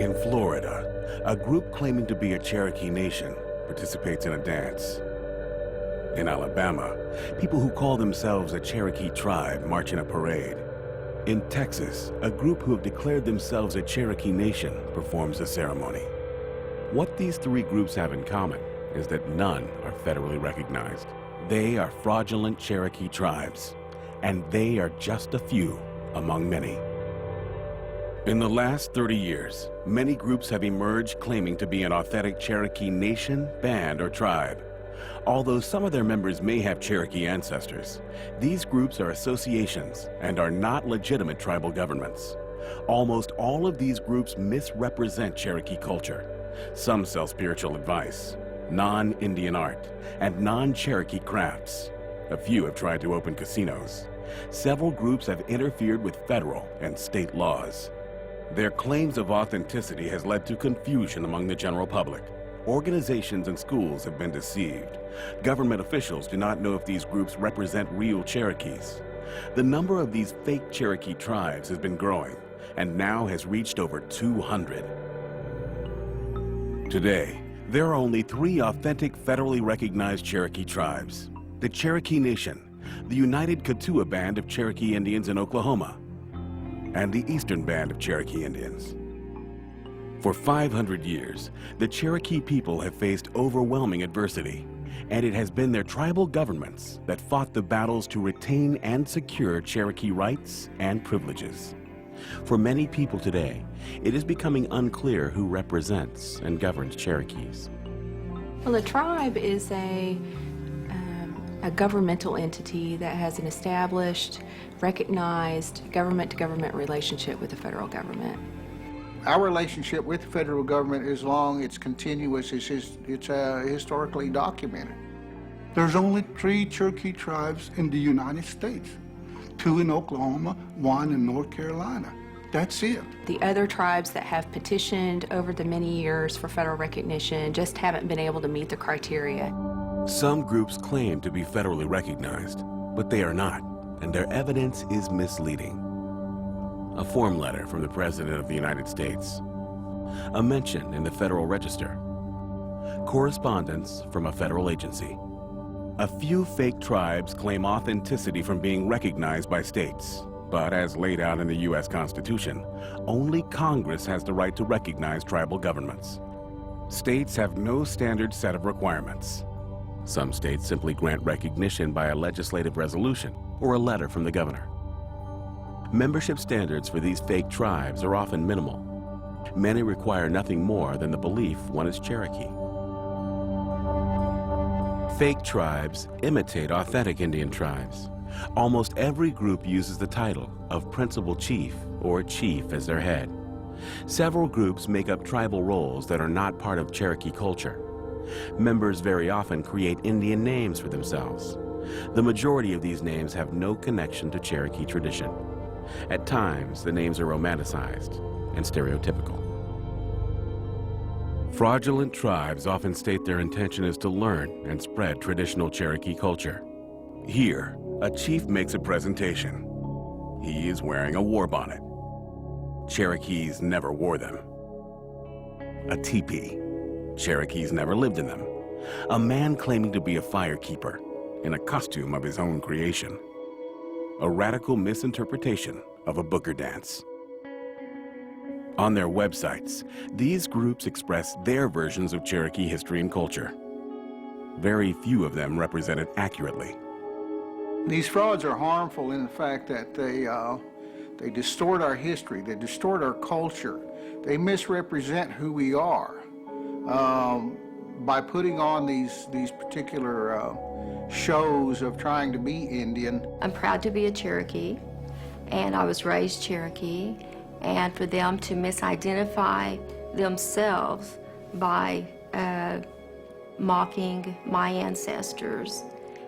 In Florida, a group claiming to be a Cherokee nation participates in a dance. In Alabama, people who call themselves a Cherokee tribe march in a parade. In Texas, a group who have declared themselves a Cherokee nation performs a ceremony. What these three groups have in common is that none are federally recognized. They are fraudulent Cherokee tribes, and they are just a few among many. In the last 30 years, many groups have emerged claiming to be an authentic Cherokee nation, band, or tribe. Although some of their members may have Cherokee ancestors, these groups are associations and are not legitimate tribal governments. Almost all of these groups misrepresent Cherokee culture. Some sell spiritual advice, non-Indian art, and non-Cherokee crafts. A few have tried to open casinos. Several groups have interfered with federal and state laws. Their claims of authenticity has led to confusion among the general public. Organizations and schools have been deceived. Government officials do not know if these groups represent real Cherokees. The number of these fake Cherokee tribes has been growing and now has reached over 200. Today, there are only 3 authentic federally recognized Cherokee tribes: the Cherokee Nation, the United Kituwa Band of Cherokee Indians in Oklahoma, and the Eastern Band of Cherokee Indians. For 500 years, the Cherokee people have faced overwhelming adversity, and it has been their tribal governments that fought the battles to retain and secure Cherokee rights and privileges. For many people today, it is becoming unclear who represents and governs Cherokees. Well, a tribe is a governmental entity that has an established, recognized government-to-government relationship with the federal government. Our relationship with the federal government is long, it's continuous, it's historically documented. There's only 3 Cherokee tribes in the United States, 2 in Oklahoma, 1 in North Carolina. That's it. The other tribes that have petitioned over the many years for federal recognition just haven't been able to meet the criteria. Some groups claim to be federally recognized, but they are not, and their evidence is misleading. A form letter from the President of the United States, a mention in the Federal Register, correspondence from a federal agency. A few fake tribes claim authenticity from being recognized by states, but as laid out in the U.S. Constitution, only Congress has the right to recognize tribal governments. States have no standard set of requirements. Some states simply grant recognition by a legislative resolution or a letter from the governor. Membership standards for these fake tribes are often minimal. Many require nothing more than the belief one is Cherokee. Fake tribes imitate authentic Indian tribes. Almost every group uses the title of principal chief or chief as their head. Several groups make up tribal roles that are not part of Cherokee culture. Members very often create Indian names for themselves. The majority of these names have no connection to Cherokee tradition. At times, the names are romanticized and stereotypical. Fraudulent tribes often state their intention is to learn and spread traditional Cherokee culture. Here, a chief makes a presentation. He is wearing a war bonnet. Cherokees never wore them. A teepee. Cherokees never lived in them. A man claiming to be a firekeeper in a costume of his own creation. A radical misinterpretation of a booger dance. On their websites, these groups express their versions of Cherokee history and culture. Very few of them represent it accurately. These frauds are harmful in the fact that they distort our history, they distort our culture, they misrepresent who we are by putting on these particular shows of trying to be Indian. I'm proud to be a Cherokee, and I was raised Cherokee, and for them to misidentify themselves by mocking my ancestors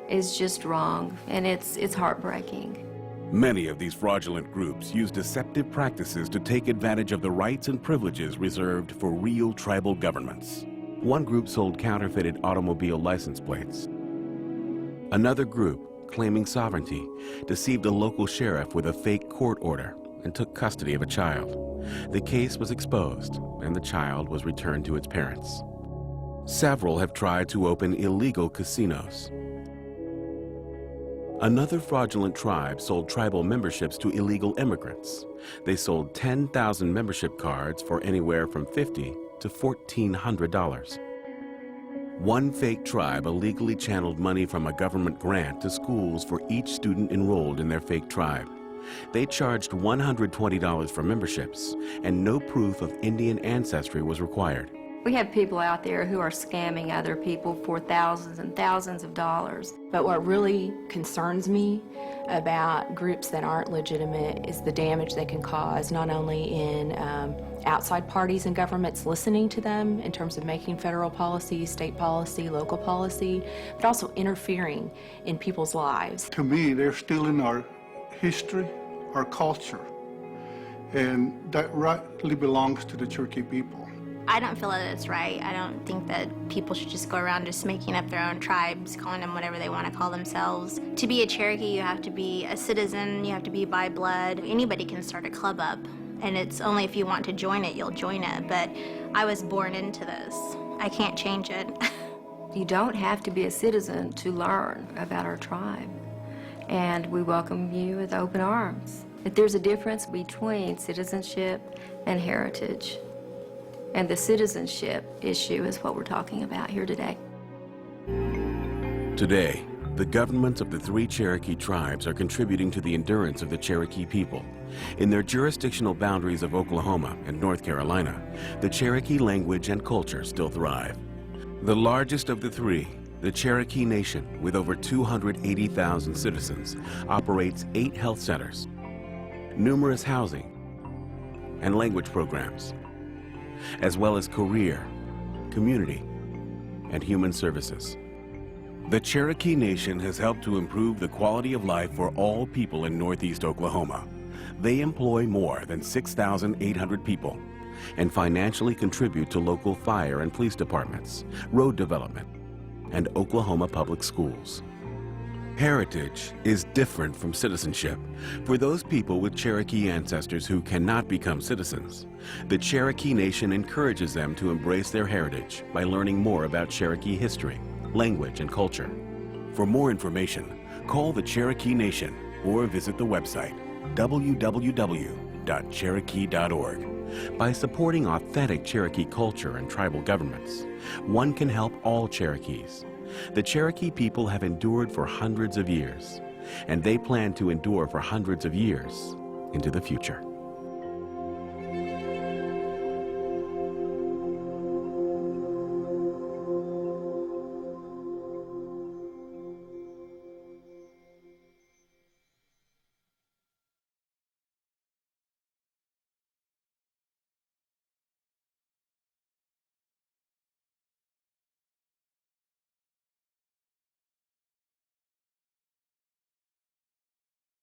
is just wrong, and it's heartbreaking. Many of these fraudulent groups use deceptive practices to take advantage of the rights and privileges reserved for real tribal governments. One group sold counterfeited automobile license plates. Another group, claiming sovereignty, deceived a local sheriff with a fake court order and took custody of a child. The case was exposed, and the child was returned to its parents. Several have tried to open illegal casinos. Another fraudulent tribe sold tribal memberships to illegal immigrants. They sold 10,000 membership cards for anywhere from $50 to $1,400. One fake tribe illegally channeled money from a government grant to schools for each student enrolled in their fake tribe. They charged $120 for memberships, and no proof of Indian ancestry was required. We have people out there who are scamming other people for thousands and thousands of dollars. But what really concerns me about groups that aren't legitimate is the damage they can cause, not only in outside parties and governments listening to them in terms of making federal policy, state policy, local policy, but also interfering in people's lives. To me, they're stealing our history, our culture, and that rightly belongs to the Cherokee people. I don't feel that it's right. I don't think that people should just go around just making up their own tribes, calling them whatever they want to call themselves. To be a Cherokee, you have to be a citizen, you have to be by blood. Anybody can start a club up, and it's only if you want to join it, you'll join it. But I was born into this. I can't change it. You don't have to be a citizen to learn about our tribe, and we welcome you with open arms. But there's a difference between citizenship and heritage. And the citizenship issue is what we're talking about here today. Today, the governments of the 3 Cherokee tribes are contributing to the endurance of the Cherokee people. In their jurisdictional boundaries of Oklahoma and North Carolina, the Cherokee language and culture still thrive. The largest of the 3, the Cherokee Nation, with over 280,000 citizens, operates 8 health centers, numerous housing and language programs, as well as career, community, and human services. The Cherokee Nation has helped to improve the quality of life for all people in Northeast Oklahoma. They employ more than 6,800 people and financially contribute to local fire and police departments, road development, and Oklahoma public schools. Heritage is different from citizenship. For those people with Cherokee ancestors who cannot become citizens, the Cherokee Nation encourages them to embrace their heritage by learning more about Cherokee history, language, and culture. For more information, call the Cherokee Nation or visit the website www.cherokee.org. By supporting authentic Cherokee culture and tribal governments, one can help all Cherokees. The Cherokee people have endured for hundreds of years, and they plan to endure for hundreds of years into the future.